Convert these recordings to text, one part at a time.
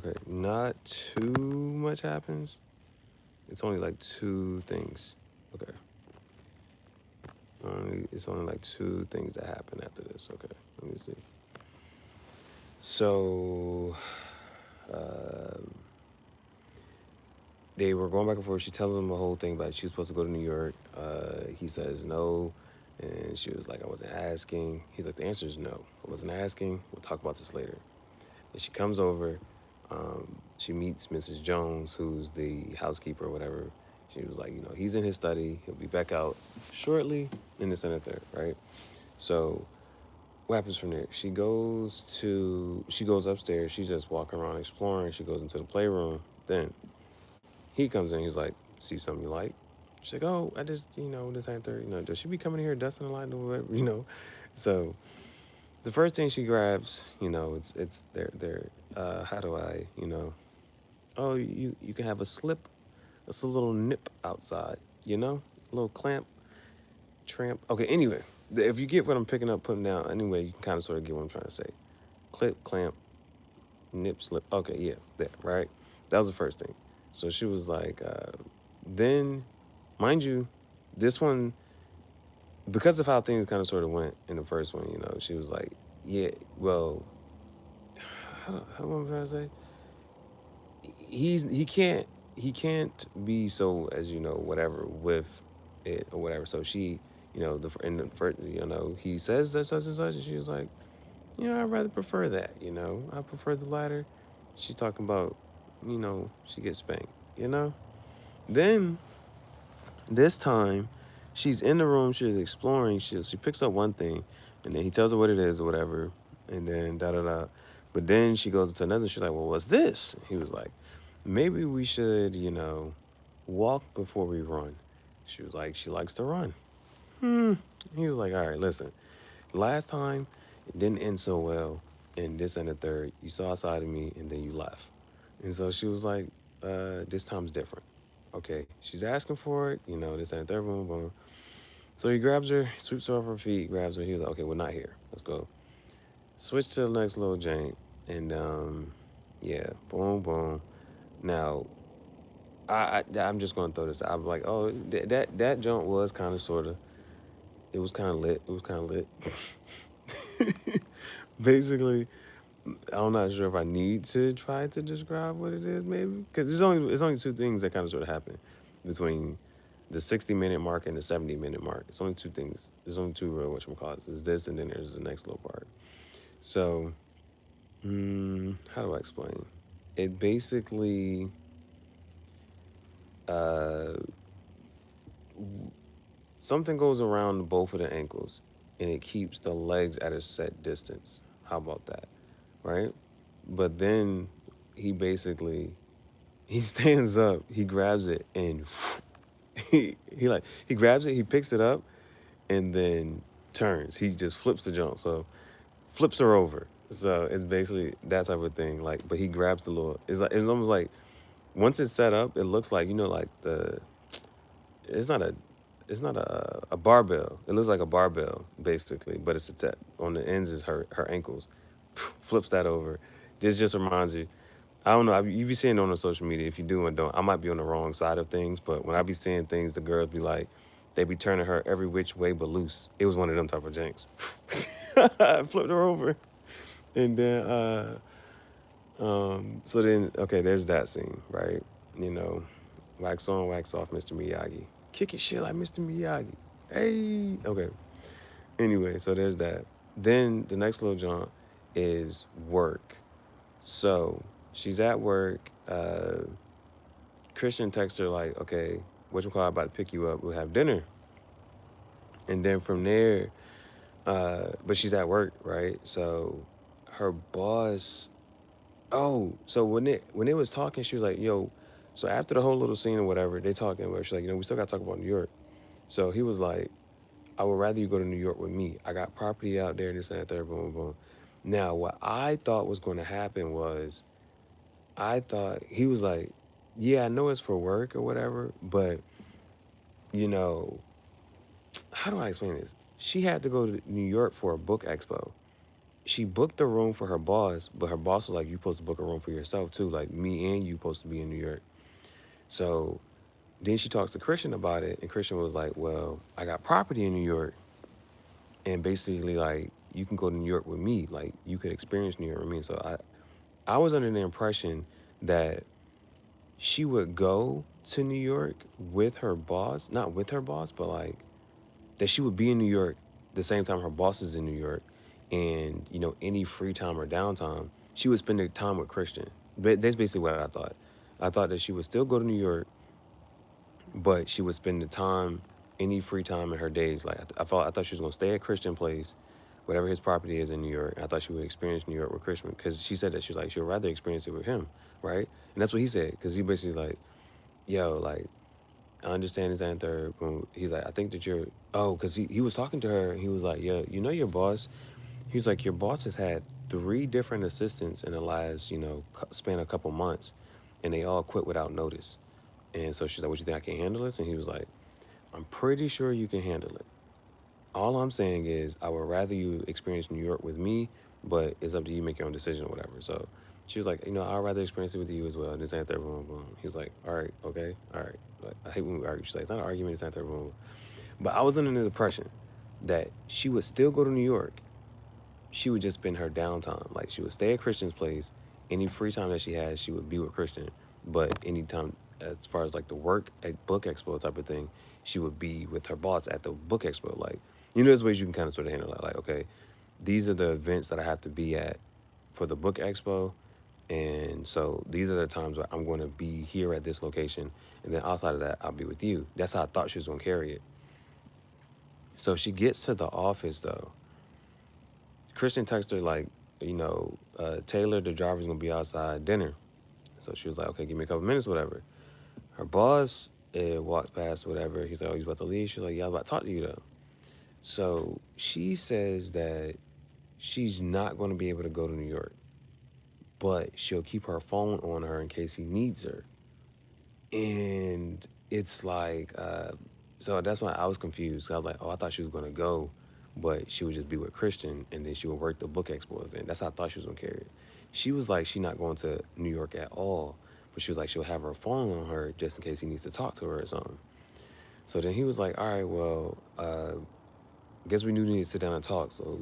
Okay, not too much happens. It's only like two things. Okay. It's only like two things that happen after this. Okay, let me see. So, uh, they were going back and forth. She tells him the whole thing about she was supposed to go to New York. He says no. And she was like, I wasn't asking. He's like, the answer is no. I wasn't asking. We'll talk about this later. And she comes over. She meets Mrs. Jones, who's the housekeeper or whatever. She was like, he's in his study. He'll be back out shortly in the center there, right? So what happens from there? She goes upstairs. She's just walking around exploring. She goes into the playroom. Then he comes in. He's like, see something you like? She's like, oh, I just, this ain't third. Does she be coming in here dusting the light or whatever? So the first thing she grabs, it's their how do I, oh, you can have a slip. It's a little nip outside, a little clamp, tramp. Okay, anyway, if you get what I'm picking up, putting down, anyway, you can kind of sort of get what I'm trying to say. Clip, clamp, nip, slip. Okay, yeah, that, right? That was the first thing. So she was like, then, mind you, this one, because of how things kind of sort of went in the first one, she was like, yeah, well, how am I trying to say? He can't be so, as whatever with it or whatever. So she, in the first, he says that such and such, and she was like, I'd rather prefer that. I prefer the latter. She's talking about, she gets spanked. Then this time, she's in the room. She's exploring. She picks up one thing, and then he tells her what it is or whatever, and then da da da. But then she goes to another. She's like, "Well, what's this?" He was like, "Maybe we should, walk before we run." She was like, "She likes to run." He was like, "All right, listen. Last time it didn't end so well, and this and the third. You saw a side of me, and then you left." And so she was like, "This time's different." Okay, she's asking for it, this and the third, boom, boom. So he grabs her, sweeps her off her feet, grabs her. He was like, okay, we're not here. Let's go. Switch to the next little jank. And yeah, boom, boom. Now, I'm just gonna throw this out. I'm like, oh, that joint was kind of sort of, it was kind of lit. It was kind of lit. Basically, I'm not sure if I need to try to describe what it is, maybe, because it's only two things that kind of sort of happen between the 60-minute mark and the 70-minute mark. It's only two things. There's only two real whatchamacallits. There's this, and then there's the next little part. So, how do I explain? It basically, uh, something goes around both of the ankles, and it keeps the legs at a set distance. How about that, right? But then he basically he stands up, he grabs it, and he grabs it, he picks it up, and then turns. He just flips the jump. So flips her over. So it's basically that type of thing. Like, but he grabs the little. It's almost like once it's set up, it looks like like the. It's not a. It's not a barbell. It looks like a barbell basically, but it's a set on the ends is her ankles. Flips that over. This just reminds you. I don't know. You be seeing it on the social media. If you do and don't, I might be on the wrong side of things. But when I be seeing things, the girls be like, they be turning her every which way but loose. It was one of them type of janks. I flipped her over, and then so then okay, there's that scene, right? You know, wax on, wax off, Mr. Miyagi. Kick your shit like Mr. Miyagi. Hey, okay. Anyway, so there's that. Then the next little jaunt is work. So she's at work. Christian texts her like, okay, whatchamacallit, about to pick you up. We'll have dinner. And then from there, but she's at work, right? So her boss. Oh, so when it was talking, she was like, yo. So after the whole little scene or whatever, they talking where she's like, we still got to talk about New York. So he was like, I would rather you go to New York with me. I got property out there and this and that, there, boom, boom. Now, what I thought was going to happen was, I thought he was like, yeah, I know it's for work or whatever, but, how do I explain this? She had to go to New York for a book expo. she booked a room for her boss, but her boss was like, "You supposed to book a room for yourself too. Like me and you supposed to be in New York." So then she talks to Christian about it, and Christian was like, "Well, I got property in New York, and basically like you can go to New York with me. Like you could experience New York with me." So I was under the impression that she would go to New York with her boss, not with her boss, but like that she would be in New York the same time her boss is in New York, and any free time or downtime, she would spend the time with Christian. But that's basically what I thought. I thought that she would still go to New York, but she would spend the time, any free time in her days. Like I thought she was gonna stay at Christian Place, whatever his property is in New York. I thought she would experience New York with Christian because she said that she's like she'd rather experience it with him, right? And that's what he said because he basically like, yo, like I understand this and third. He's like, I think that you're, because he was talking to her. And he was like, yeah, your boss. He was like, your boss has had 3 different assistants in the last, span a couple months, and they all quit without notice. And so she's like, what, you think I can handle this? And he was like, I'm pretty sure you can handle it. All I'm saying is I would rather you experience New York with me, but it's up to you to make your own decision or whatever. So she was like, I'd rather experience it with you as well. And this ain't that boom, boom. He was like, all right, okay, all right. But I hate when we argue. She's like, it's not an argument, it's not that boom. But I was under the impression that she would still go to New York. She would just spend her downtime. Like she would stay at Christian's place. Any free time that she has, she would be with Christian. But anytime, as far as like the work at Book Expo type of thing, she would be with her boss at the Book Expo. Like, there's ways you can kind of sort of handle that. Like, okay, these are the events that I have to be at for the Book Expo. And so these are the times where I'm going to be here at this location. And then outside of that, I'll be with you. That's how I thought she was going to carry it. So she gets to the office, though. Christian texts her, like, Taylor, the driver's going to be outside dinner. So she was like, okay, give me a couple minutes, whatever. Her boss walks past, whatever. He's like, oh, he's about to leave. She's like, yeah, I was about to talk to you, though. So she says that she's not going to be able to go to New York, but she'll keep her phone on her in case he needs her. And it's like, so that's why I was confused. I was like, oh, I thought she was going to go, but she would just be with Christian, and then she would work the Book Expo event. That's how I thought she was going to carry it. She was like, she's not going to New York at all, but she was like, she'll have her phone on her just in case he needs to talk to her or something. So then he was like, all right, well, I guess we knew we need to sit down and talk. So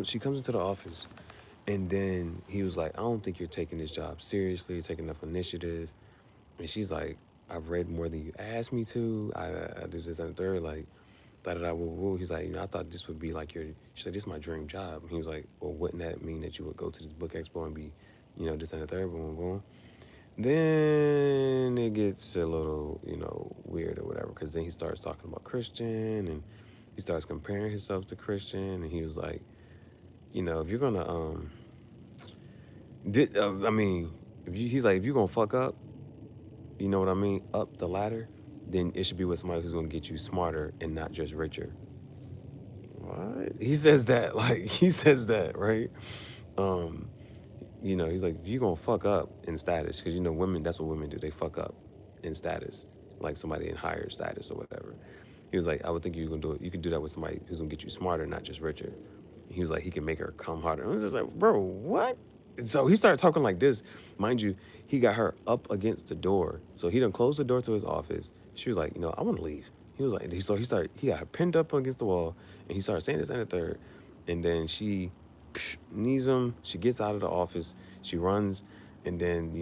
she comes into the office, and then he was like, I don't think you're taking this job seriously, taking enough initiative. And she's like, I've read more than you asked me to. I did this and the third, like, da-da-da, woo-woo. He's like, I thought this would be like she's like, this is my dream job. And he was like, well, wouldn't that mean that you would go to this Book Expo and be, this and the third, boom, boom, boom. Then it gets a little, weird or whatever, because then he starts talking about Christian, and he starts comparing himself to Christian, and he was like, if you're gonna, he's like, if you're gonna fuck up, you know what I mean, up the ladder, then it should be with somebody who's gonna get you smarter and not just richer. What? He says that, right? He's like, if you're gonna fuck up in status, because women, that's what women do, they fuck up in status, like somebody in higher status or whatever. He was like, I would think you can do that with somebody who's gonna get you smarter, not just richer. He was like, he can make her come harder. And I was just like, bro, what? And so he started talking like this. Mind you, he got her up against the door. So he done closed the door to his office. She was like, I want to leave. He was like, so he got her pinned up against the wall, and he started saying this and the third. And then she knees him. She gets out of the office. She runs. And then,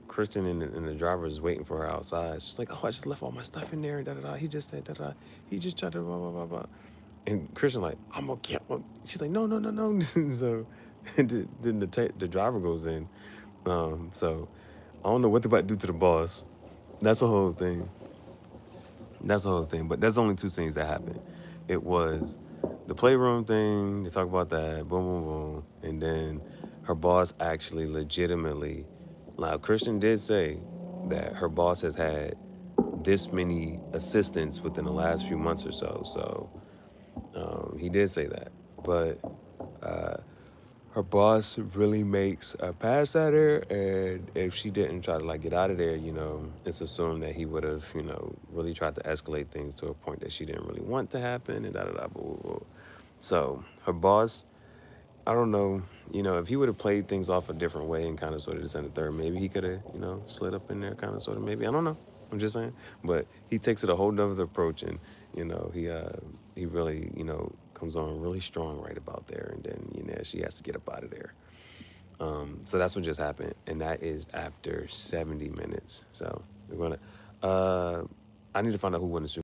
Christian and the driver is waiting for her outside. She's like, oh, I just left all my stuff in there. And da-da-da. He just said da-da-da. He just tried to blah, blah, blah, blah. And Christian like, I'm going to get one. She's like, no. So then the driver goes in. So I don't know what they're about to do to the boss. That's the whole thing. But that's only 2 scenes that happened. It was the playroom thing. They talk about that. Boom, boom, boom. And then her boss actually legitimately, now Christian did say that her boss has had this many assistants within the last few months or so. So he did say that. But her boss really makes a pass at her, and if she didn't try to get out of there, it's assumed that he would have, really tried to escalate things to a point that she didn't really want to happen, and da da da blah, blah, blah. So her boss I don't know. If he would have played things off a different way and kind of sort of descended third, maybe he could have, slid up in there, kind of sort of maybe. I don't know. I'm just saying. But he takes it a whole nother approach, and he really comes on really strong right about there, and then she has to get up out of there. So that's what just happened, and that is after 70 minutes. So we're gonna. I need to find out who won the Super